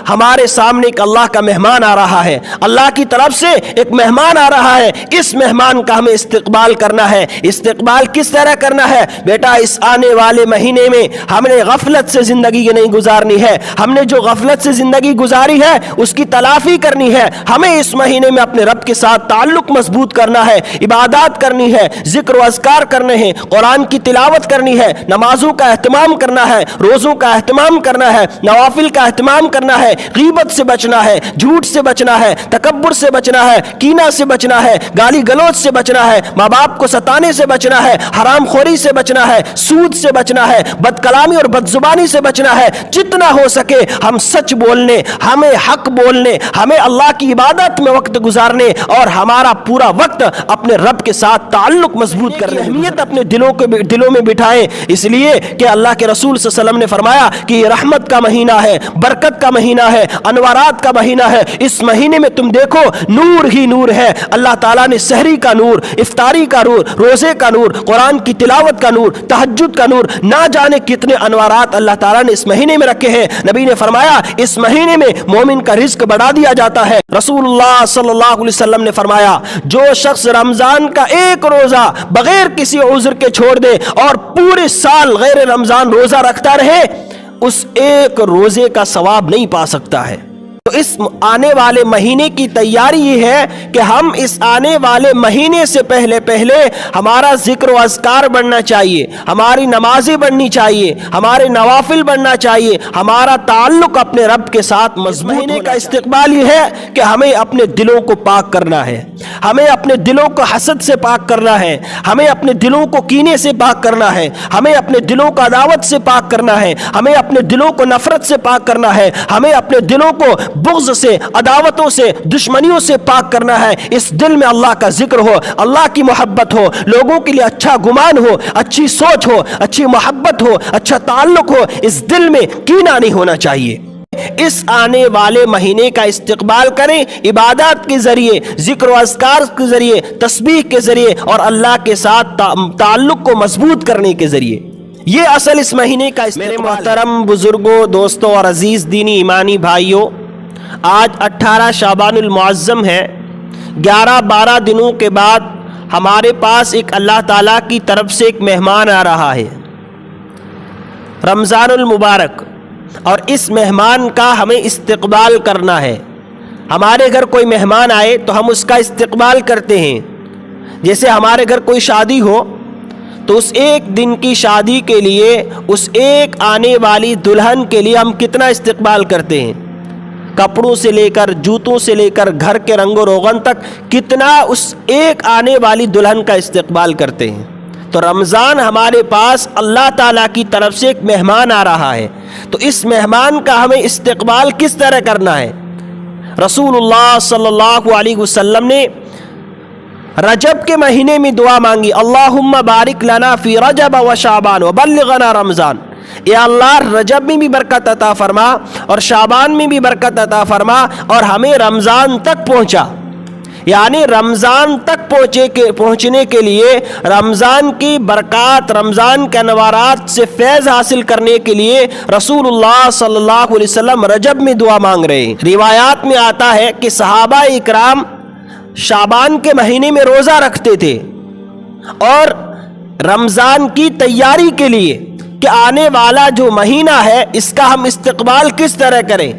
ہمارے سامنے ایک اللہ کا مہمان آ رہا ہے، اللہ کی طرف سے ایک مہمان آ رہا ہے، اس مہمان کا ہمیں استقبال کرنا ہے۔ استقبال کس طرح کرنا ہے؟ بیٹا اس آنے والے مہینے میں ہم نے غفلت سے زندگی نہیں گزارنی ہے، ہم نے جو غفلت سے زندگی گزاری ہے اس کی تلافی کرنی ہے۔ ہمیں اس مہینے میں اپنے رب کے ساتھ تعلق مضبوط کرنا ہے، عبادات کرنی ہے، ذکر و اذکار کرنے ہیں، قرآن کی تلاوت کرنی ہے، نمازوں کا اہتمام کرنا ہے، روزوں کا اہتمام کرنا ہے، نوافل کا اہتمام کرنا ہے، غیبت سے بچنا ہے، جھوٹ سے بچنا ہے، تکبر سے بچنا ہے، کینہ سے بچنا ہے، گالی گلوچ سے بچنا ہے، ماں باپ کو ستانے سے بچنا ہے، حرام خوری سے بچنا ہے، سود سے بچنا ہے، بد کلامی اور بد زبانی سے بچنا ہے۔ جتنا ہو سکے ہم سچ بولنے، ہمیں حق بولنے، ہمیں اللہ کی عبادت میں وقت گزارنے اور ہمارا پورا وقت اپنے رب کے ساتھ تعلق مضبوط کرنے کی اہمیت اپنے دلوں میں بٹھائیں، اس لیے کہ اللہ کے رسول صلی اللہ علیہ وسلم نے فرمایا کہ یہ رحمت کا مہینہ ہے، برکت کا مہینہ ہے، انوارات کا مہینہ ہے۔ اس مہینے میں تم دیکھو نور ہی نور ہے۔ اللہ تعالیٰ نے سحری کا نور، افطاری کا نور، روزے کا نور، قرآن کی تلاوت کا نور، تہجد کا نور، نہ جانے کتنے انوارات اللہ تعالیٰ نے اس مہینے میں رکھے ہیں۔ نبی نے فرمایا اس مہینے میں مومن کا رزق بڑھا دیا جاتا ہے۔ رسول اللہ صلی اللہ علیہ وسلم نے فرمایا جو شخص رمضان کا ایک روزہ بغیر کسی عذر کے چھوڑ دے اور پورے سال غیر رمضان روزہ رکھتا رہے، اس ایک روزے کا ثواب نہیں پا سکتا ہے۔ تو اس آنے والے مہینے کی تیاری یہ ہے کہ ہم اس آنے والے مہینے سے پہلے ہمارا ذکر و اذکار بڑھنا چاہیے، ہماری نمازیں بڑھنی چاہیے، ہمارے نوافل بڑھنا چاہیے، ہمارا تعلق اپنے رب کے ساتھ مضبوط ہونا چاہیے۔ کا استقبال یہ ہے کہ ہمیں اپنے دلوں کو پاک کرنا ہے، ہمیں اپنے دلوں کو حسد سے پاک کرنا ہے، ہمیں اپنے دلوں کو کینے سے پاک کرنا ہے، ہمیں اپنے دلوں کو عداوت سے پاک کرنا ہے، ہمیں اپنے دلوں کو نفرت سے پاک کرنا ہے، ہمیں اپنے دلوں کو بغض سے، عداوتوں سے، دشمنیوں سے پاک کرنا ہے۔ اس دل میں اللہ کا ذکر ہو، اللہ کی محبت ہو، لوگوں کے لیے اچھا گمان ہو، اچھی سوچ ہو، اچھی محبت ہو، اچھا تعلق ہو، اس دل میں کینہ نہیں ہونا چاہیے۔ اس آنے والے مہینے کا استقبال کریں عبادات کے ذریعے، ذکر و اذکار کے ذریعے، تسبیح کے ذریعے اور اللہ کے ساتھ تعلق کو مضبوط کرنے کے ذریعے۔ یہ اصل اس مہینے کا استقبال۔ میرے محترم بزرگوں، دوستوں اور عزیز دینی ایمانی بھائیوں، آج 18 شعبان المعظم ہے۔ 11-12 دنوں کے بعد ہمارے پاس ایک اللہ تعالیٰ کی طرف سے ایک مہمان آ رہا ہے، رمضان المبارک، اور اس مہمان کا ہمیں استقبال کرنا ہے۔ ہمارے گھر کوئی مہمان آئے تو ہم اس کا استقبال کرتے ہیں۔ جیسے ہمارے گھر کوئی شادی ہو تو اس ایک دن کی شادی کے لیے، اس ایک آنے والی دلہن کے لیے ہم کتنا استقبال کرتے ہیں، کپڑوں سے لے کر، جوتوں سے لے کر، گھر کے رنگ و روغن تک، کتنا اس ایک آنے والی دلہن کا استقبال کرتے ہیں۔ تو رمضان ہمارے پاس اللہ تعالیٰ کی طرف سے ایک مہمان آ رہا ہے، تو اس مہمان کا ہمیں استقبال کس طرح کرنا ہے؟ رسول اللہ صلی اللہ علیہ وسلم نے رجب کے مہینے میں دعا مانگی، اللہم بارک لنا فی رجب و شعبان وبلغنا رمضان۔ یا اللہ رجب میں بھی برکت عطا فرما اور شعبان میں بھی برکت عطا فرما اور ہمیں رمضان تک پہنچا۔ یعنی رمضان تک پہنچنے کے لیے، رمضان کی برکات، رمضان کے انوارات سے فیض حاصل کرنے کے لیے رسول اللہ صلی اللہ علیہ وسلم رجب میں دعا مانگ رہے ہیں۔ روایات میں آتا ہے کہ صحابہ اکرام شعبان کے مہینے میں روزہ رکھتے تھے اور رمضان کی تیاری کے لیے کہ آنے والا جو مہینہ ہے اس کا ہم استقبال کس طرح کریں،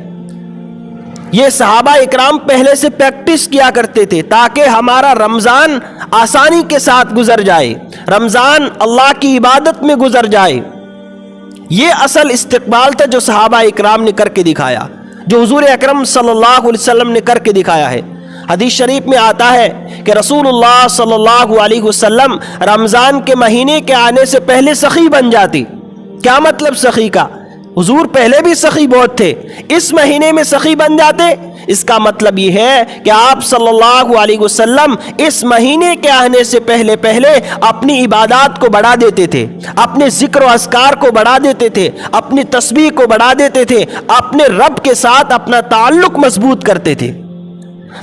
یہ صحابہ اکرام پہلے سے پریکٹس کیا کرتے تھے تاکہ ہمارا رمضان آسانی کے ساتھ گزر جائے، رمضان اللہ کی عبادت میں گزر جائے۔ یہ اصل استقبال تھا جو صحابہ اکرام نے کر کے دکھایا، جو حضور اکرم صلی اللہ علیہ وسلم نے کر کے دکھایا ہے۔ حدیث شریف میں آتا ہے کہ رسول اللہ صلی اللہ علیہ وسلم رمضان کے مہینے کے آنے سے پہلے سخی بن جاتی۔ کیا مطلب سخی کا؟ حضور پہلے بھی سخی بہت تھے، اس مہینے میں سخی بن جاتے۔ اس کا مطلب یہ ہے کہ آپ صلی اللہ علیہ وسلم اس مہینے کے آنے سے پہلے اپنی عبادات کو بڑھا دیتے تھے، اپنے ذکر و اذکار کو بڑھا دیتے تھے، اپنی تسبیح کو بڑھا دیتے تھے، اپنے رب کے ساتھ اپنا تعلق مضبوط کرتے تھے۔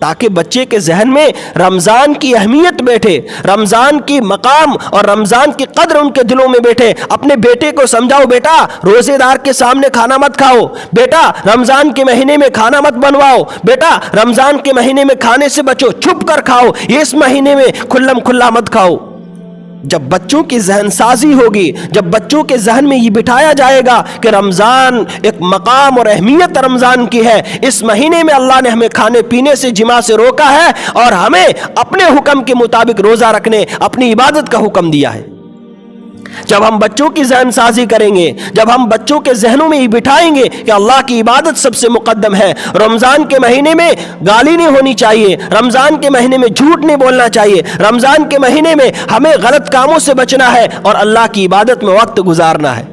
تاکہ بچے کے ذہن میں رمضان کی اہمیت بیٹھے، رمضان کی مقام اور رمضان کی قدر ان کے دلوں میں بیٹھے۔ اپنے بیٹے کو سمجھاؤ، بیٹا روزے دار کے سامنے کھانا مت کھاؤ، بیٹا رمضان کے مہینے میں کھانا مت بنواؤ، بیٹا رمضان کے مہینے میں کھانے سے بچو، چھپ کر کھاؤ، یہ اس مہینے میں کھلم کھلا مت کھاؤ۔ جب بچوں کی ذہن سازی ہوگی، جب بچوں کے ذہن میں یہ بٹھایا جائے گا کہ رمضان ایک مقام اور اہمیت رمضان کی ہے، اس مہینے میں اللہ نے ہمیں کھانے پینے سے، جماع سے روکا ہے اور ہمیں اپنے حکم کے مطابق روزہ رکھنے، اپنی عبادت کا حکم دیا ہے۔ جب ہم بچوں کی ذہن سازی کریں گے، جب ہم بچوں کے ذہنوں میں یہ بٹھائیں گے کہ اللہ کی عبادت سب سے مقدم ہے، رمضان کے مہینے میں گالی نہیں ہونی چاہیے، رمضان کے مہینے میں جھوٹ نہیں بولنا چاہیے، رمضان کے مہینے میں ہمیں غلط کاموں سے بچنا ہے اور اللہ کی عبادت میں وقت گزارنا ہے۔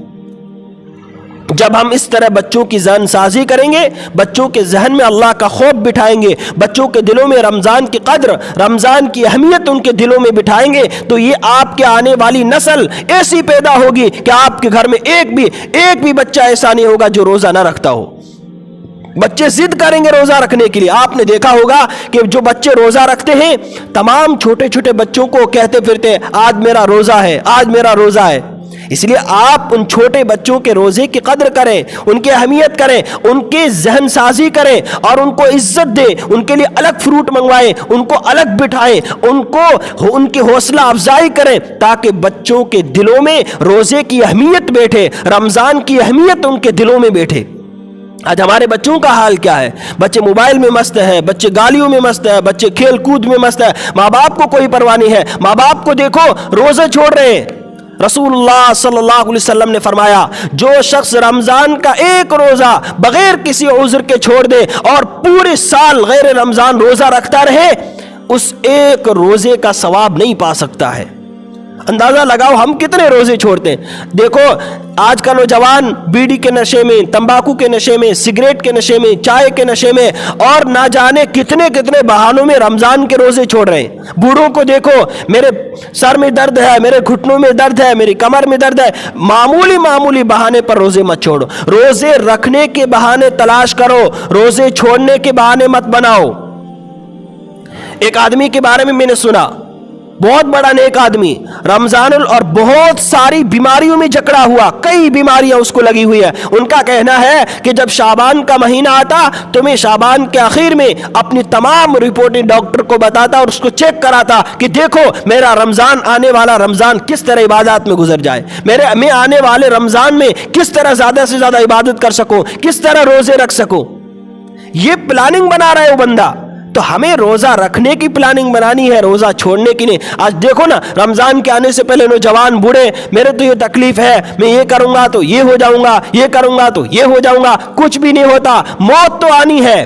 جب ہم اس طرح بچوں کی ذہن سازی کریں گے، بچوں کے ذہن میں اللہ کا خوف بٹھائیں گے، بچوں کے دلوں میں رمضان کی قدر، رمضان کی اہمیت ان کے دلوں میں بٹھائیں گے، تو یہ آپ کے آنے والی نسل ایسی پیدا ہوگی کہ آپ کے گھر میں ایک بھی بچہ ایسا نہیں ہوگا جو روزہ نہ رکھتا ہو۔ بچے ضد کریں گے روزہ رکھنے کے لیے۔ آپ نے دیکھا ہوگا کہ جو بچے روزہ رکھتے ہیں، تمام چھوٹے چھوٹے بچوں کو کہتے پھرتے آج میرا روزہ ہے، آج میرا روزہ ہے۔ اس لیے آپ ان چھوٹے بچوں کے روزے کی قدر کریں، ان کی اہمیت کریں، ان کی ذہن سازی کریں اور ان کو عزت دیں، ان کے لیے الگ فروٹ منگوائیں، ان کو الگ بٹھائیں، ان کی حوصلہ افزائی کریں، تاکہ بچوں کے دلوں میں روزے کی اہمیت بیٹھے، رمضان کی اہمیت ان کے دلوں میں بیٹھے۔ آج ہمارے بچوں کا حال کیا ہے؟ بچے موبائل میں مست ہیں، بچے گالیوں میں مست ہیں، بچے کھیل کود میں مست ہیں، ماں باپ کو کوئی پرواہ نہیں ہے۔ ماں باپ کو دیکھو روزے چھوڑ رہے ہیں۔ رسول اللہ صلی اللہ علیہ وسلم نے فرمایا، جو شخص رمضان کا ایک روزہ بغیر کسی عذر کے چھوڑ دے اور پورے سال غیر رمضان روزہ رکھتا رہے، اس ایک روزے کا ثواب نہیں پا سکتا ہے۔ اندازہ لگاؤ ہم کتنے روزے چھوڑتے ہیں۔ دیکھو آج کا نوجوان بیڑی کے نشے میں، تمباکو کے نشے میں، سگریٹ کے نشے میں، چائے کے نشے میں اور نہ جانے کتنے کتنے بہانوں میں رمضان کے روزے چھوڑ رہے ہیں۔ بوڑھوں کو دیکھو، میرے سر میں درد ہے، میرے گھٹنوں میں درد ہے، میری کمر میں درد ہے، معمولی بہانے پر روزے مت چھوڑو۔ روزے رکھنے کے بہانے تلاش کرو، روزے چھوڑنے کے بہانے مت بناؤ۔ ایک آدمی کے بارے میں نے سنا، بہت بڑا نیک آدمی، رمضان اور بہت ساری بیماریوں میں جکڑا ہوا، کئی بیماریاں اس کو لگی ہوئی ہے۔ ان کا کہنا ہے کہ جب شعبان کا مہینہ آتا تو میں شعبان کے آخر میں اپنی تمام رپورٹیں ڈاکٹر کو بتاتا اور اس کو چیک کراتا کہ دیکھو میرا رمضان، آنے والا رمضان کس طرح عبادات میں گزر جائے، میں آنے والے رمضان میں کس طرح زیادہ سے زیادہ عبادت کر سکوں، کس طرح روزے رکھ سکوں۔ یہ پلاننگ بنا رہا ہے وہ بندہ۔ تو ہمیں روزہ رکھنے کی پلاننگ بنانی ہے، روزہ چھوڑنے کی نہیں۔ آج دیکھو نا، رمضان کے آنے سے پہلے نوجوان بوڑھے، میرے تو یہ تکلیف ہے، میں یہ کروں گا تو یہ ہو جاؤں گا، یہ کروں گا تو یہ ہو جاؤں گا، کچھ بھی نہیں ہوتا۔ موت تو آنی ہے،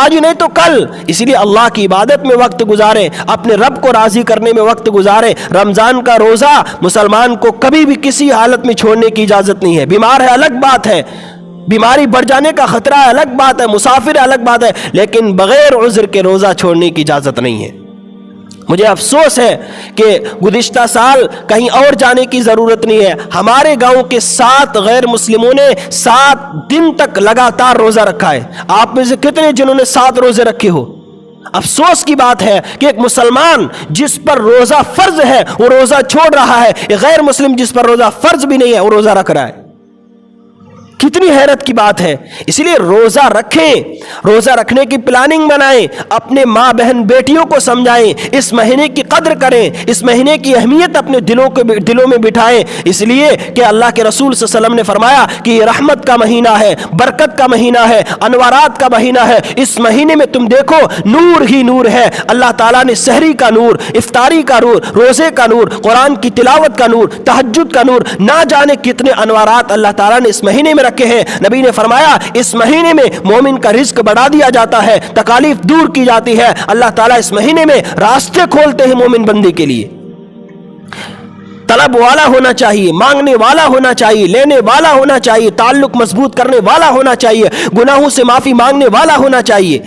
آج نہیں تو کل۔ اسی لیے اللہ کی عبادت میں وقت گزارے، اپنے رب کو راضی کرنے میں وقت گزارے۔ رمضان کا روزہ مسلمان کو کبھی بھی کسی حالت میں چھوڑنے کی اجازت نہیں ہے۔ بیمار ہے الگ بات ہے، بیماری بڑھ جانے کا خطرہ ہے الگ بات ہے، مسافر ہے الگ بات ہے، لیکن بغیر عذر کے روزہ چھوڑنے کی اجازت نہیں ہے۔ مجھے افسوس ہے کہ گزشتہ سال کہیں اور جانے کی ضرورت نہیں ہے، ہمارے گاؤں کے 7 غیر مسلموں نے 7 دن تک لگاتار روزہ رکھا ہے۔ آپ میں سے کتنے جنہوں نے 7 روزے رکھے ہو؟ افسوس کی بات ہے کہ ایک مسلمان جس پر روزہ فرض ہے وہ روزہ چھوڑ رہا ہے، ایک غیر مسلم جس پر روزہ فرض بھی نہیں ہے وہ روزہ رکھ رہا ہے۔ کتنی حیرت کی بات ہے۔ اس لیے روزہ رکھیں، روزہ رکھنے کی پلاننگ بنائیں، اپنے ماں بہن بیٹیوں کو سمجھائیں، اس مہینے کی قدر کریں، اس مہینے کی اہمیت اپنے دلوں میں بٹھائیں، اس لیے کہ اللہ کے رسول صلی اللہ علیہ وسلم نے فرمایا کہ یہ رحمت کا مہینہ ہے، برکت کا مہینہ ہے، انوارات کا مہینہ ہے۔ اس مہینے میں تم دیکھو نور ہی نور ہے۔ اللہ تعالیٰ نے سحری کا نور، افطاری کا نور، روزے کا نور، قرآن کی تلاوت کا نور، تہجد کا نور، نہ جانے کتنے انوارات اللہ تعالیٰ نے اس مہینے میں رکھے ہیں۔ نبی نے فرمایا اس مہینے میں مومن کا رزق بڑھا دیا جاتا ہے، تکالیف دور کی جاتی ہے۔ اللہ تعالیٰ اس مہینے میں راستے کھولتے ہیں مومن بندے کے لیے۔ طلب والا ہونا چاہیے، مانگنے والا ہونا چاہیے، لینے والا ہونا چاہیے، تعلق مضبوط کرنے والا ہونا چاہیے، گناہوں سے معافی مانگنے والا ہونا چاہیے۔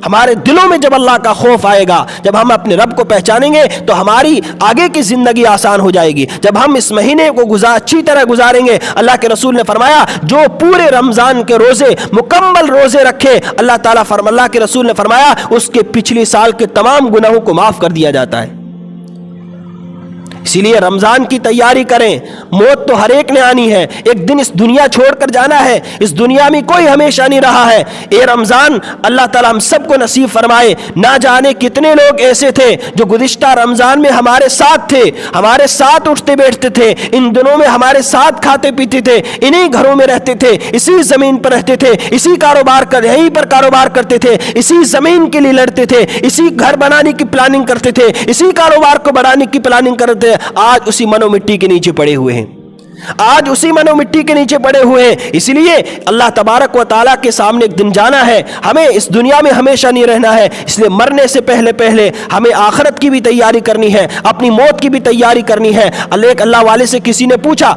ہمارے دلوں میں جب اللہ کا خوف آئے گا، جب ہم اپنے رب کو پہچانیں گے تو ہماری آگے کی زندگی آسان ہو جائے گی۔ جب ہم اس مہینے کو اچھی طرح گزاریں گے، اللہ کے رسول نے فرمایا جو پورے رمضان کے روزے مکمل روزے رکھے، اللہ کے رسول نے فرمایا اس کے پچھلی سال کے تمام گناہوں کو معاف کر دیا جاتا ہے۔ اسی لیے رمضان کی تیاری کریں۔ موت تو ہر ایک نے آنی ہے، ایک دن اس دنیا چھوڑ کر جانا ہے، اس دنیا میں کوئی ہمیشہ نہیں رہا ہے۔ اے رمضان اللہ تعالیٰ ہم سب کو نصیب فرمائے۔ نہ جانے کتنے لوگ ایسے تھے جو گزشتہ رمضان میں ہمارے ساتھ تھے، ہمارے ساتھ اٹھتے بیٹھتے تھے، ان دنوں میں ہمارے ساتھ کھاتے پیتے تھے، انہی گھروں میں رہتے تھے، اسی زمین پر رہتے تھے، اسی یہیں پر کاروبار کرتے تھے، اسی زمین کے لیے لڑتے تھے، اسی گھر بنانے کی پلاننگ کرتے تھے، اسی کاروبار کو بڑھانے کی پلاننگ کرتے تھے۔ آج اسی منو مٹی کے نیچے پڑے ہوئے ہیں، آج اسی منو مٹی کے نیچے پڑے ہوئے ہیں۔ اس لیے اللہ تبارک و تعالیٰ کے سامنے ایک دن جانا ہے، ہمیں اس دنیا میں ہمیشہ نہیں رہنا ہے، اس لیے مرنے سے پہلے ہمیں آخرت کی بھی تیاری کرنی ہے، اپنی موت کی بھی تیاری کرنی ہے۔ ایک اللہ والے سے کسی نے پوچھا،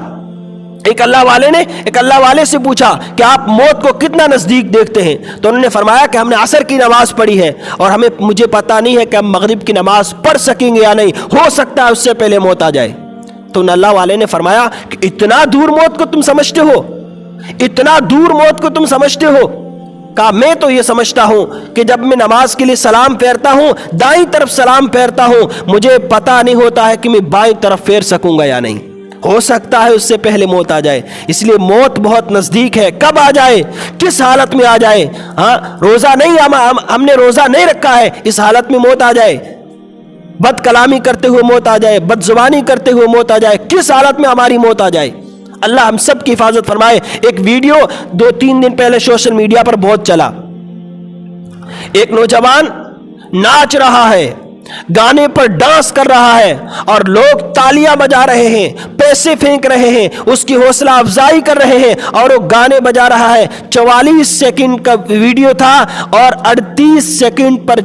ایک اللہ والے سے پوچھا کہ آپ موت کو کتنا نزدیک دیکھتے ہیں؟ تو انہوں نے فرمایا کہ ہم نے عصر کی نماز پڑھی ہے اور مجھے پتا نہیں ہے کہ ہم مغرب کی نماز پڑھ سکیں گے یا نہیں، ہو سکتا ہے اس سے پہلے موت آ جائے۔ تو اللہ والے نے فرمایا کہ اتنا دور موت کو تم سمجھتے ہو، اتنا دور موت کو تم سمجھتے ہو؟ کہا میں تو یہ سمجھتا ہوں کہ جب میں نماز کے لیے سلام پھیرتا ہوں، دائیں طرف سلام پھیرتا ہوں، مجھے پتا نہیں ہوتا ہے کہ میں بائیں طرف پھیر سکوں گا یا نہیں، ہو سکتا ہے اس سے پہلے موت آ جائے۔ اس لیے موت بہت نزدیک ہے، کب آ جائے، کس حالت میں آ جائے۔ روزہ نہیں، ہم نے روزہ نہیں رکھا ہے، اس حالت میں موت آ جائے، بد کلامی کرتے ہوئے موت آ جائے، بد زبانی کرتے ہوئے موت آ جائے، کس حالت میں ہماری موت آ جائے۔ اللہ ہم سب کی حفاظت فرمائے۔ ایک ویڈیو 2-3 دن پہلے سوشل میڈیا پر بہت چلا، ایک نوجوان ناچ رہا ہے، گانے پر ڈانس کر رہا ہے اور لوگ تالیاں بجا رہے ہیں، پیسے پھینک رہے ہیں، اس کی حوصلہ افزائی کر رہے ہیں اور وہ گانے بجا رہا ہے۔ 44 سیکنڈ کا ویڈیو تھا اور 38 سیکنڈ پر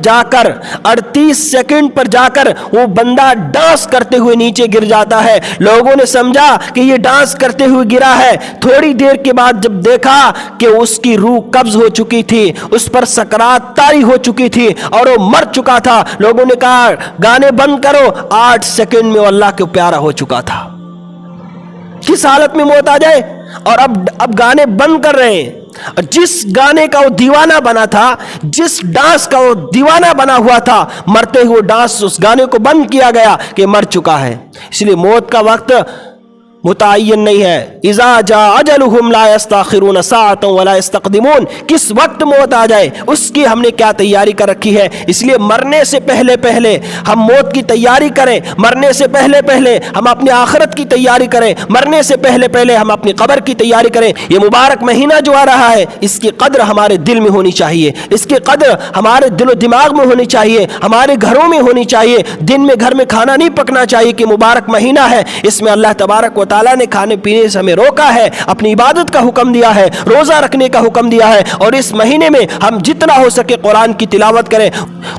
جا کر وہ بندہ ڈانس کرتے ہوئے نیچے گر جاتا ہے۔ لوگوں نے سمجھا کہ یہ ڈانس کرتے ہوئے گرا ہے، تھوڑی دیر کے بعد جب دیکھا کہ اس کی روح قبض ہو چکی تھی، اس پر سکرات طاری ہو چکی تھی اور وہ مر چکا تھا، لوگوں نے کہا گانے بند کرو، 8 سیکنڈ میں وہ اللہ کے پیارا ہو چکا تھا۔ کس حالت میں موت آ جائے، اور اب گانے بند کر رہے ہیں۔ جس گانے کا وہ دیوانہ بنا تھا، جس ڈانس کا وہ دیوانہ بنا ہوا تھا، مرتے ہوئے ڈانس اس گانے کو بند کیا گیا کہ مر چکا ہے۔ اس لیے موت کا وقت متعین نہیں ہے۔ اذا جاء اجلهم لا يستاخرون ساعة ولا يستقدمون، کس وقت موت آ جائے اس کی ہم نے کیا تیاری کر رکھی ہے۔ اس لیے مرنے سے پہلے ہم موت کی تیاری کریں، مرنے سے پہلے ہم اپنی آخرت کی تیاری کریں، مرنے سے پہلے ہم اپنی قبر کی تیاری کریں۔ یہ مبارک مہینہ جو آ رہا ہے، اس کی قدر ہمارے دل میں ہونی چاہیے، اس کی قدر ہمارے دل و دماغ میں ہونی چاہیے، ہمارے گھروں میں ہونی چاہیے۔ دن میں گھر میں کھانا نہیں پکنا چاہیے کہ مبارک مہینہ ہے، اس میں اللہ تبارک و تعالیٰ نے کھانے پینے سے ہمیں روکا ہے، اپنی عبادت کا حکم دیا ہے، روزہ رکھنے کا حکم دیا ہے، اور اس مہینے میں ہم جتنا ہو سکے قرآن کی تلاوت کریں۔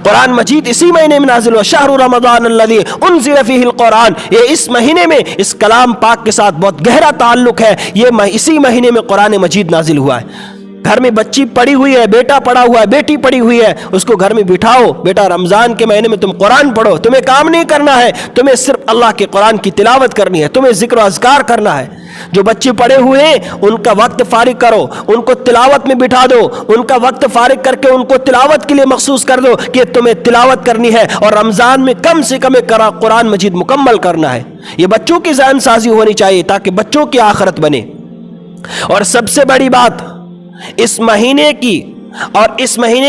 قرآن مجید اسی مہینے میں نازل ہوا، شہر رمضان الذی انزل فیہ القرآن، یہ اس مہینے میں اس کلام پاک کے ساتھ بہت گہرا تعلق ہے، یہ اسی مہینے میں قرآن مجید نازل ہوا ہے۔ گھر میں بچی پڑی ہوئی ہے، بیٹا پڑا ہوا ہے، بیٹی پڑی ہوئی ہے، اس کو گھر میں بٹھاؤ، بیٹا رمضان کے مہینے میں تم قرآن پڑھو، تمہیں کام نہیں کرنا ہے، تمہیں صرف اللہ کے قرآن کی تلاوت کرنی ہے، تمہیں ذکر و اذکار کرنا ہے۔ جو بچے پڑے ہوئے ہیں ان کا وقت فارغ کرو، ان کو تلاوت میں بٹھا دو، ان کا وقت فارغ کر کے ان کو تلاوت کے لیے مخصوص کر دو کہ تمہیں تلاوت کرنی ہے، اور رمضان میں کم سے کم قرآن مجید مکمل کرنا ہے۔ یہ بچوں کی ذہن سازی ہونی چاہیے تاکہ بچوں کی آخرت بنے۔ اور سب سے بڑی بات، اس مہینے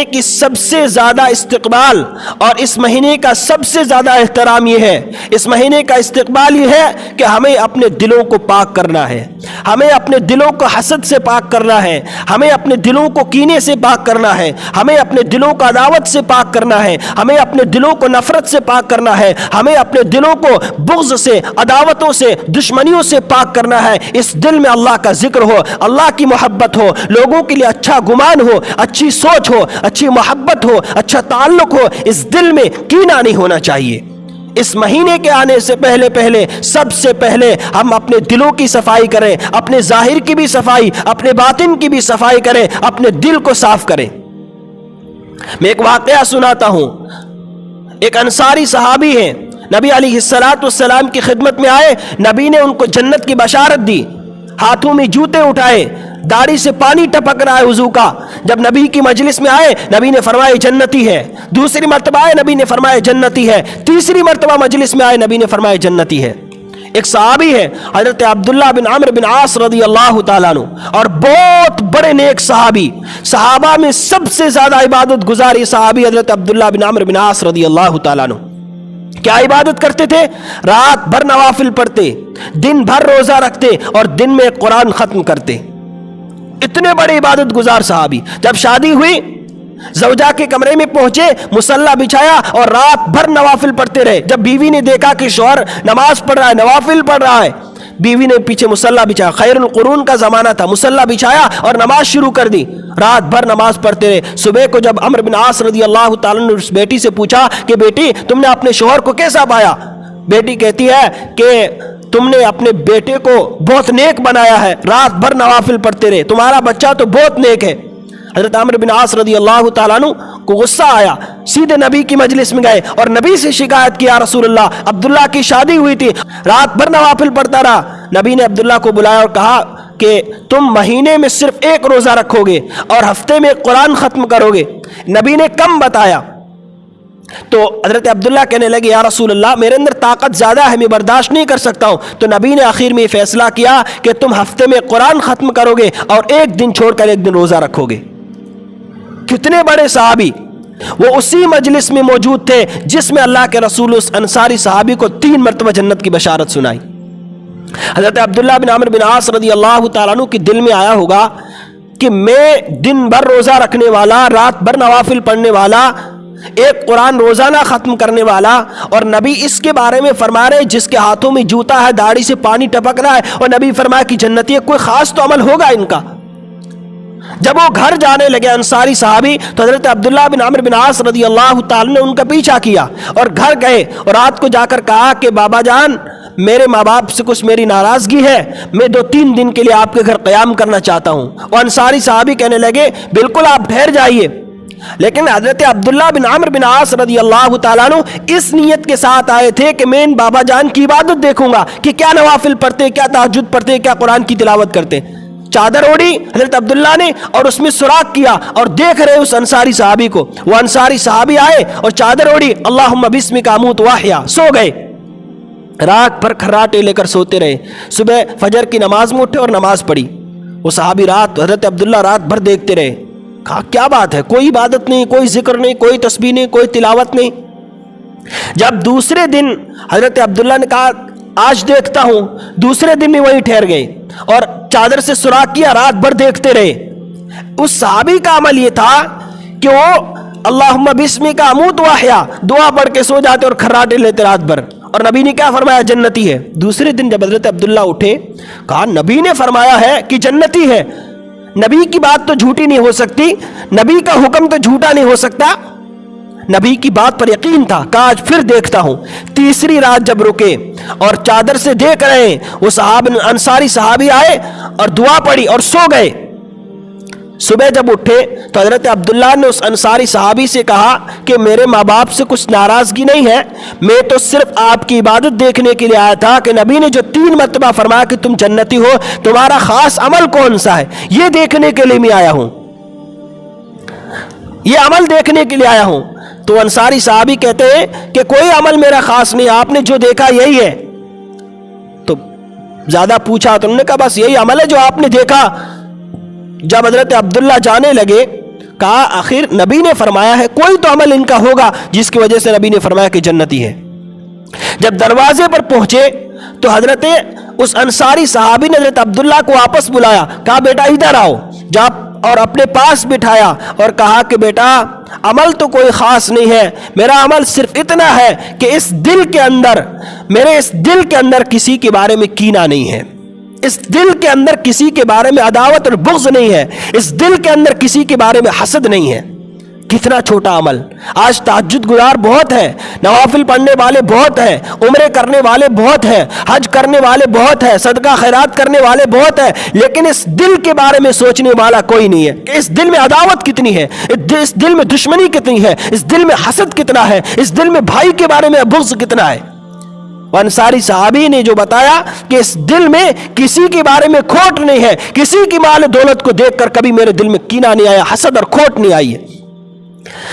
کی سب سے زیادہ استقبال اور اس مہینے کا سب سے زیادہ احترام یہ ہے، اس مہینے کا استقبال یہ ہے کہ ہمیں اپنے دلوں کو پاک کرنا ہے، ہمیں اپنے دلوں کو حسد سے پاک کرنا ہے، ہمیں اپنے دلوں کو کینے سے پاک کرنا ہے، ہمیں اپنے دلوں کو عداوت سے پاک کرنا ہے، ہمیں اپنے دلوں کو نفرت سے پاک کرنا ہے، ہمیں اپنے دلوں کو بغض سے، عداوتوں سے، دشمنیوں سے پاک کرنا ہے۔ اس دل میں اللہ کا ذکر ہو، اللہ کی محبت ہو، لوگوں کے لیے اچھا گمان ہو، اچھی سوچ ہو، اچھی محبت ہو، اچھا تعلق ہو، اس دل میں کینہ نہیں ہونا چاہیے۔ اس مہینے کے آنے سے پہلے سب سے پہلے ہم اپنے دلوں کی صفائی کریں، اپنے ظاہر کی بھی صفائی، اپنے باطن کی بھی صفائی کریں، اپنے دل کو صاف کریں۔ میں ایک واقعہ سناتا ہوں. ایک انصاری صحابی ہیں، نبی علیہ السلام کی خدمت میں آئے، نبی نے ان کو جنت کی بشارت دی، ہاتھوں میں جوتے اٹھائے، داڑھی سے پانی ٹپک رہا ہے وضو کا. جب نبی کی مجلس میں آئے، نبی نے فرمایا جنتی ہے. دوسری مرتبہ آئے، نبی نے فرمایا جنتی ہے. تیسری مرتبہ مجلس میں آئے، نبی نے فرمایا جنتی ہے. ایک صحابی ہے حضرت عبداللہ بن عمرو بن عاص رضی اللہ تعالیٰ عنہ، اور بہت بڑے نیک صحابی، صحابہ میں سب سے زیادہ عبادت گزار صحابی حضرت عبداللہ بن عمرو بن عاص رضی اللہ تعالیٰ عنہ. کیا عبادت کرتے تھے؟ رات بھر نوافل پڑھتے، دن بھر روزہ رکھتے، اور دن میں قرآن ختم کرتے. اتنے بڑے عبادت گزار صحابی. جب شادی ہوئی، زوجہ کے کمرے میں پہنچے، مصلی بچھایا اور رات بھر نوافل پڑھتے رہے. جب بیوی نے دیکھا کہ شوہر نماز پڑھ رہا ہے، نوافل پڑھ رہا ہے، بیوی نے پیچھے مصلی بچھایا. خیر القرون کا زمانہ تھا، مصلی بچھایا اور نماز شروع کر دی. رات بھر نماز پڑھتے رہے. صبح کو جب عمرو بن عاص رضی اللہ تعالیٰ نے اس بیٹی سے پوچھا کہ بیٹی تم نے اپنے شوہر کو کیسا پایا؟ بیٹی کہتی ہے کہ تم نے اپنے بیٹے کو بہت نیک بنایا ہے، رات بھر نوافل پڑھتے رہے، تمہارا بچہ تو بہت نیک ہے. حضرت عمرو بن عاص رضی اللہ تعالیٰ عنہ کو غصہ آیا، سیدھے نبی کی مجلس میں گئے اور نبی سے شکایت کی، یا رسول اللہ عبداللہ کی شادی ہوئی تھی، رات بھر نوافل پڑھتا رہا. نبی نے عبداللہ کو بلایا اور کہا کہ تم مہینے میں صرف ایک روزہ رکھو گے اور ہفتے میں قرآن ختم کرو گے. نبی نے کم بتایا تو حضرت عبداللہ کہنے لگے، یا رسول اللہ میرے اندر طاقت زیادہ ہے، میں برداشت نہیں کر سکتا ہوں. تو نبی نے آخر میں یہ فیصلہ کیا کہ تم ہفتے میں قرآن ختم کرو گے اور ایک دن چھوڑ کر ایک دن روزہ رکھو گے. کتنے بڑے صحابی! وہ اسی مجلس میں موجود تھے جس میں اللہ کے رسول اس انصاری صحابی کو 3 مرتبہ جنت کی بشارت سنائی. حضرت عبداللہ بن عمرو بن عاص رضی اللہ تعالیٰ عنہ کے دل میں آیا ہوگا کہ میں دن بھر روزہ رکھنے والا، رات بھر نوافل پڑھنے والا، ایک قرآن روزانہ ختم کرنے والا، اور نبی اس کے بارے میں فرما رہے جس کے ہاتھوں میں جوتا ہے، داڑھی سے پانی ٹپک رہا ہے، اور نبی فرمایا کہ جنتی ہے، کوئی خاص تو عمل ہوگا ان کا. جب وہ گھر جانے لگے انصاری صحابی تو حضرت عبداللہ بن عمرو بن عاص رضی اللہ تعالیٰ نے ان کا پیچھا کیا اور گھر گئے اور رات کو جا کر کہا کہ بابا جان میرے ماں باپ سے کچھ میری ناراضگی ہے، میں 2-3 دن کے لیے آپ کے گھر قیام کرنا چاہتا ہوں. اور انصاری صحابی کہنے لگے بالکل آپ ٹھہر جائیے. لیکن حضرت عبداللہ بن عمرو بن عاص رضی اللہ تعالیٰ عنہ اس نیت کے ساتھ آئے تھے کہ میں ان بابا جان کی عبادت دیکھوں گا کہ کیا نوافل پڑھتے، کیا تہجد پڑھتے، کیا قرآن کی تلاوت کرتے. چادر اوڑی حضرت عبداللہ نے اور اس میں سوراخ کیا اور دیکھ رہے اس انصاری صحابی کو. وہ انصاری صحابی آئے اور چادر اوڑی، اللہم بسمک اموت واحیا، سو گئے. رات بھر کھراٹے لے کر سوتے رہے. صبح فجر کی نماز میں اٹھے اور نماز پڑھی. وہ صحابی حضرت عبداللہ رات بھر دیکھتے رہے. کہا کیا بات ہے، کوئی عبادت نہیں، کوئی ذکر نہیں، کوئی تسبیح نہیں، کوئی تلاوت نہیں. جب دوسرے دن حضرت عبداللہ نے کہا آج دیکھتا ہوں، دوسرے دن بھی وہیں ٹھہر گئے اور چادر سے سوراخ کیا، رات بھر دیکھتے رہے. اس صحابی کا عمل یہ تھا کہ وہ اللہم بسمک اموت واحیا دعا پڑھ کے سو جاتے اور کھراٹے لیتے رات بھر. اور نبی نے کیا فرمایا؟ جنتی ہے. دوسرے دن جب حضرت عبداللہ اٹھے کہا نبی نے فرمایا ہے کہ جنتی ہے. نبی کی بات تو جھوٹی نہیں ہو سکتی، نبی کا حکم تو جھوٹا نہیں ہو سکتا. نبی کی بات پر یقین تھا. کہا آج پھر دیکھتا ہوں. تیسری رات جب رکے اور چادر سے دیکھ رہے ہیں، وہ انصاری صحابی آئے اور دعا پڑھی اور سو گئے. صبح جب اٹھے تو حضرت عبداللہ نے اس انصاری صحابی سے کہا کہ میرے ماں باپ سے کچھ ناراضگی نہیں ہے، میں تو صرف آپ کی عبادت دیکھنے کے لیے آیا تھا کہ نبی نے جو 3 مرتبہ فرمایا کہ تم جنتی ہو، تمہارا خاص عمل کون سا ہے، یہ دیکھنے کے لیے میں آیا ہوں، یہ عمل دیکھنے کے لیے آیا ہوں. تو انصاری صحابی کہتے ہیں کہ کوئی عمل میرا خاص نہیں، آپ نے جو دیکھا یہی ہے. تو زیادہ پوچھا تو انہوں نے کہا بس یہی عمل ہے جو آپ نے دیکھا. جب حضرت عبداللہ جانے لگے کہا آخر نبی نے فرمایا ہے، کوئی تو عمل ان کا ہوگا جس کی وجہ سے نبی نے فرمایا کہ جنتی ہے. جب دروازے پر پہنچے تو حضرت اس انصاری صحابی نے حضرت عبداللہ کو واپس بلایا. کہا بیٹا ادھر آؤ. جب اور اپنے پاس بٹھایا اور کہا کہ بیٹا عمل تو کوئی خاص نہیں ہے، میرا عمل صرف اتنا ہے کہ اس دل کے اندر، میرے اس دل کے اندر کسی کے بارے میں کینہ نہیں ہے، اس دل کے اندر کسی کے بارے میں عداوت اور بغض نہیں ہے، اس دل کے اندر کسی کے بارے میں حسد نہیں ہے. کتنا چھوٹا عمل. آج تہجد گزار بہت ہیں, نوافل پڑھنے والے بہت ہیں, عمرے کرنے والے بہت ہیں, حج کرنے والے بہت ہیں, صدقہ خیرات کرنے والے بہت ہیں, لیکن اس دل کے بارے میں سوچنے والا کوئی نہیں ہے کہ اس دل میں عداوت کتنی ہے, اس دل میں دشمنی کتنی ہے, اس دل میں حسد کتنا ہے, اس دل میں بھائی کے بارے میں بغض کتنا ہے. انصاری صحابی نے جو بتایا کہ اس دل میں کسی کے بارے میں کھوٹ نہیں ہے, کسی کی مال دولت کو دیکھ کر کبھی میرے دل میں کینہ نہیں آیا, حسد اور کھوٹ نہیں آئی ہے.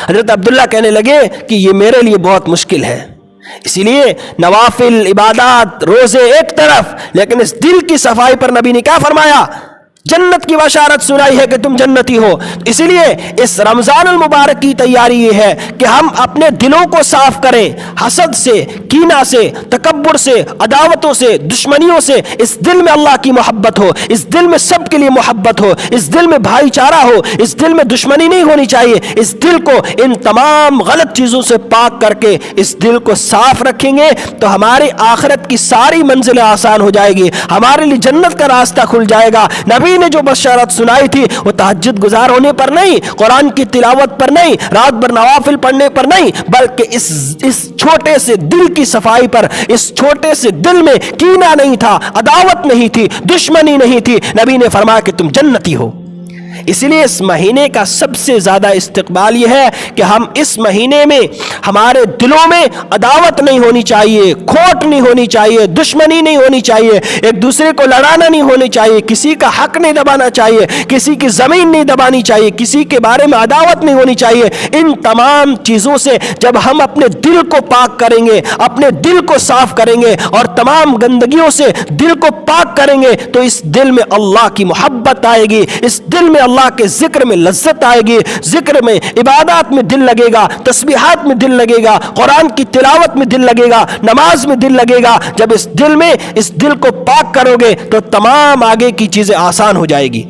حضرت عبداللہ کہنے لگے کہ یہ میرے لیے بہت مشکل ہے. اسی لیے نوافل عبادات روزے ایک طرف, لیکن اس دل کی صفائی پر نبی نے کیا فرمایا؟ جنت کی بشارت سنائی ہے کہ تم جنتی ہو. اسی لیے اس رمضان المبارک کی تیاری یہ ہے کہ ہم اپنے دلوں کو صاف کریں حسد سے, کینہ سے, تکبر سے, عداوتوں سے, دشمنیوں سے. اس دل میں اللہ کی محبت ہو, اس دل میں سب کے لیے محبت ہو, اس دل میں بھائی چارہ ہو, اس دل میں دشمنی نہیں ہونی چاہیے. اس دل کو ان تمام غلط چیزوں سے پاک کر کے اس دل کو صاف رکھیں گے تو ہماری آخرت کی ساری منزلیں آسان ہو جائے گی, ہمارے لیے جنت کا راستہ کھل جائے گا. نبی نے جو بشارت سنائی تھی وہ تہجد گزار ہونے پر نہیں, قرآن کی تلاوت پر نہیں, رات بھر نوافل پڑھنے پر نہیں, بلکہ اس چھوٹے سے دل کی صفائی پر, اس چھوٹے سے دل میں کینہ نہیں تھا, عداوت نہیں تھی, دشمنی نہیں تھی. نبی نے فرمایا کہ تم جنتی ہو. اس لیے اس مہینے کا سب سے زیادہ استقبال یہ ہے کہ ہم اس مہینے میں ہمارے دلوں میں عداوت نہیں ہونی چاہیے, کھوٹ نہیں ہونی چاہیے, دشمنی نہیں ہونی چاہیے, ایک دوسرے کو لڑانا نہیں ہونی چاہیے, کسی کا حق نہیں دبانا چاہیے, کسی کی زمین نہیں دبانی چاہیے, کسی کے بارے میں عداوت نہیں ہونی چاہیے. ان تمام چیزوں سے جب ہم اپنے دل کو پاک کریں گے, اپنے دل کو صاف کریں گے اور تمام گندگیوں سے دل کو پاک کریں گے تو اس دل میں اللہ کی محبت آئے گی, اس دل میں اللہ کے ذکر میں لذت آئے گی, ذکر میں, عبادات میں دل لگے گا, تسبیحات میں دل لگے گا, قرآن کی تلاوت میں دل لگے گا, نماز میں دل لگے گا. جب اس دل کو پاک کرو گے تو تمام آگے کی چیزیں آسان ہو جائے گی.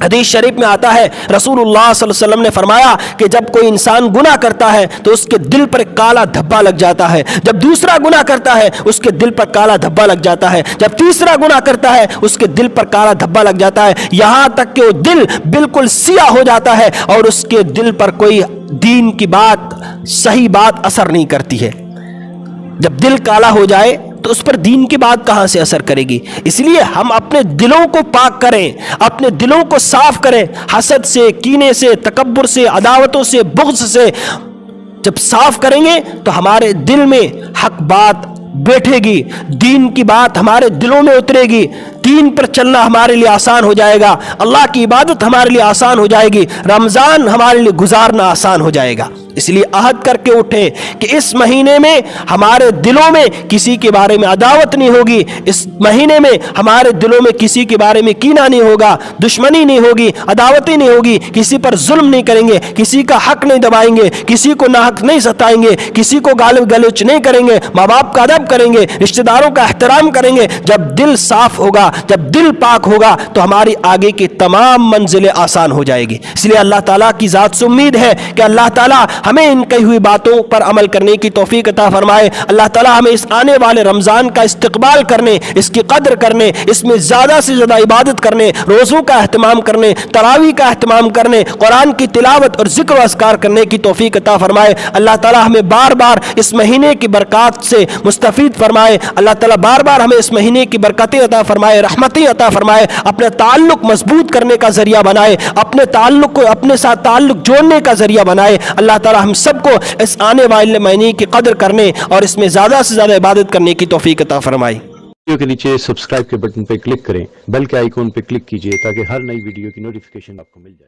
حدیث شریف میں آتا ہے رسول اللہ صلی اللہ علیہ وسلم نے فرمایا کہ جب کوئی انسان گناہ کرتا ہے تو اس کے دل پر ایک کالا دھبا لگ جاتا ہے, جب دوسرا گناہ کرتا ہے اس کے دل پر کالا دھبا لگ جاتا ہے, جب تیسرا گناہ کرتا ہے اس کے دل پر کالا دھبا لگ جاتا ہے, یہاں تک کہ وہ دل بالکل سیاہ ہو جاتا ہے اور اس کے دل پر کوئی دین کی بات, صحیح بات اثر نہیں کرتی ہے. جب دل کالا ہو جائے تو اس پر دین کی بات کہاں سے اثر کرے گی؟ اس لیے ہم اپنے دلوں کو پاک کریں, اپنے دلوں کو صاف کریں حسد سے, کینے سے, تکبر سے, عداوتوں سے, بغض سے. جب صاف کریں گے تو ہمارے دل میں حق بات بیٹھے گی, دین کی بات ہمارے دلوں میں اترے گی, دین پر چلنا ہمارے لیے آسان ہو جائے گا, اللہ کی عبادت ہمارے لیے آسان ہو جائے گی, رمضان ہمارے لیے گزارنا آسان ہو جائے گا. اس لیے عہد کر کے اٹھیں کہ اس مہینے میں ہمارے دلوں میں کسی کے بارے میں عداوت نہیں ہوگی, اس مہینے میں ہمارے دلوں میں کسی کے بارے میں کینہ نہیں ہوگا, دشمنی نہیں ہوگی, عداوتیں نہیں ہوگی, کسی پر ظلم نہیں کریں گے, کسی کا حق نہیں دبائیں گے, کسی کو ناحق نہیں ستائیں گے, کسی کو گال گلوچ نہیں کریں گے, ماں باپ کا ادب کریں گے, رشتہ داروں کا احترام کریں گے. جب دل صاف ہوگا, جب دل پاک ہوگا تو ہماری آگے کی تمام منزلیں آسان ہو جائے گی. اس لیے اللہ تعالیٰ کی ذات سے امید ہے کہ اللہ تعالیٰ ہمیں ان کہی ہوئی باتوں پر عمل کرنے کی توفیق عطا فرمائے. اللہ تعالیٰ ہمیں اس آنے والے رمضان کا استقبال کرنے, اس کی قدر کرنے, اس میں زیادہ سے زیادہ عبادت کرنے, روزوں کا اہتمام کرنے, تراویح کا اہتمام کرنے, قرآن کی تلاوت اور ذکر و اذکار کرنے کی توفیق عطا فرمائے. اللہ تعالیٰ ہمیں بار بار اس مہینے کی برکات سے مستفید فرمائے. اللہ تعالیٰ بار بار ہمیں اس مہینے کی برکتیں عطا فرمائے, رحمتیں عطا فرمائے, اپنے تعلق مضبوط کرنے کا ذریعہ بنائے, اپنے تعلق کو اپنے ساتھ تعلق جوڑنے کا ذریعہ بنائے. اللہ تعالیٰ ہم سب کو اس آنے والے مہینے کی قدر کرنے اور اس میں زیادہ سے زیادہ عبادت کرنے کی توفیق عطا فرمائے. ویڈیو کے نیچے سبسکرائب کے بٹن پہ کلک کریں, بیل کے آئیکن پہ کلک کیجئے تاکہ ہر نئی ویڈیو کی نوٹیفیکیشن آپ کو مل جائے.